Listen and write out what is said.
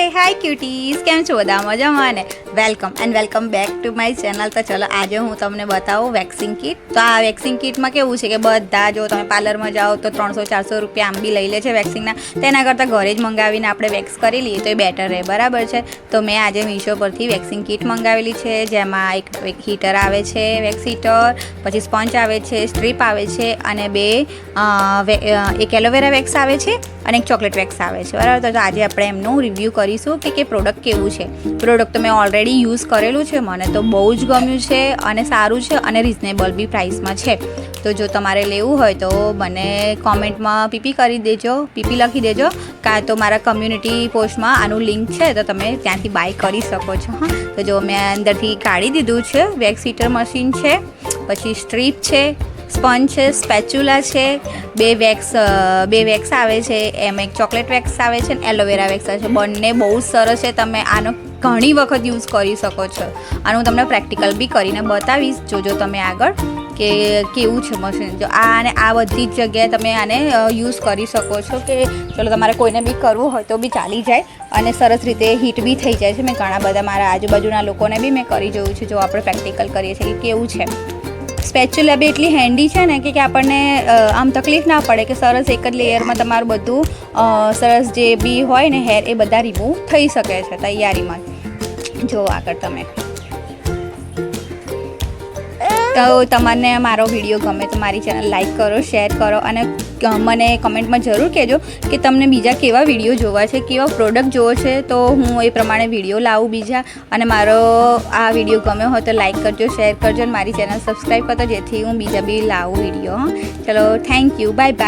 हाय cuties केम छो बधा मजामां ने welcome back to my channel. तो चलो आज हूँ तमने बताऊँ वेक्सिंग किट। तो आ वेक्सिंग किट में केवुं छे के बधा जो तमे पार्लर में जाओ तो 300-400 रुपया आम बी लई ले छे वेक्सिंगना, तेना करता घरे ज मंगावीने आपणे वेक्स करी लीए तो बेटर रहे, बराबर छे। तो मैं आज मीशो परथी वेक्सिंग किट मंगावेली छे, जेमां एक हीटर आवे छे, वेक्स हीटर, पछी स्पंज आवे छे, स्ट्रीप आवे छे अने एक एलोवेरा वेक्स आवे छे અને એક ચોકલેટ વેક્સ આવે છે, બરાબર। તો આજે આપણે એમનું રિવ્યૂ કરીશું કે પ્રોડક્ટ કેવું છે। પ્રોડક્ટ તો મેં ઓલરેડી યુઝ કરેલું છે, મને તો બહુ જ ગમ્યું છે અને સારું છે અને રિઝનેબલ બી પ્રાઇસમાં છે। તો જો તમારે લેવું હોય તો મને કોમેન્ટમાં પીપી કરી દેજો, પીપી લખી દેજો, કાં તો મારા કમ્યુનિટી પોસ્ટમાં આનું લિંક છે તો તમે ત્યાંથી બાય કરી શકો છો। હા, તો જો મેં અંદરથી કાઢી દીધું છે। વેક્સ હીટર મશીન છે, પછી સ્ટ્રીપ છે, સ્પંજ છે, સ્પેચ્યુલા છે, બે વેક્સ આવે છે, એમ એક ચોકલેટ વેક્સ આવે છે ને એલોવેરા વેક્સ આવે છે। બંને બહુ જ સરસ છે, તમે આનો ઘણી વખત યુઝ કરી શકો છો। આનું હું તમને પ્રેક્ટિકલ બી કરીને બતાવીશ, જોજો તમે આગળ કે કેવું છે મશીન। જો આ બધી જ જગ્યાએ તમે આને યુઝ કરી શકો છો કે ચલો તમારે કોઈને બી કરવું હોય તો બી ચાલી જાય અને સરસ રીતે હીટ બી થઈ જાય છે। મેં ઘણા બધા મારા આજુબાજુના લોકોને બી મેં કરી જોયું છે, જો આપણે પ્રેક્ટિકલ કરીએ છીએ કે કેવું છે। સ્પેચ્યુલા બી એટલી હેન્ડી છે ને કે આપણને આમ તકલીફ ના પડે કે સરસ એક જ લેયરમાં તમારું બધું સરસ જે બી હોય ને હેર એ બધા રિમૂવ થઈ શકે છે તૈયારીમાં। જો આગળ તમે તો તમને મારો વિડીયો ગમે તો મારી ચેનલ લાઈક કરો, શેર કરો અને મને કમેન્ટમાં જરૂર કહેજો કે તમને બીજા કેવા વિડીયો જોવા છે, કેવા પ્રોડક્ટ જોવો છે, તો હું એ પ્રમાણે વિડીયો લાવું બીજા। અને મારો આ વિડીયો ગમ્યો હોય તો લાઈક કરજો, શેર કરજો અને મારી ચેનલ સબસ્ક્રાઈબ કરજો જેથી હું બીજા બી લાવું વિડીયો। ચલો, થેન્ક યુ, બાય બાય।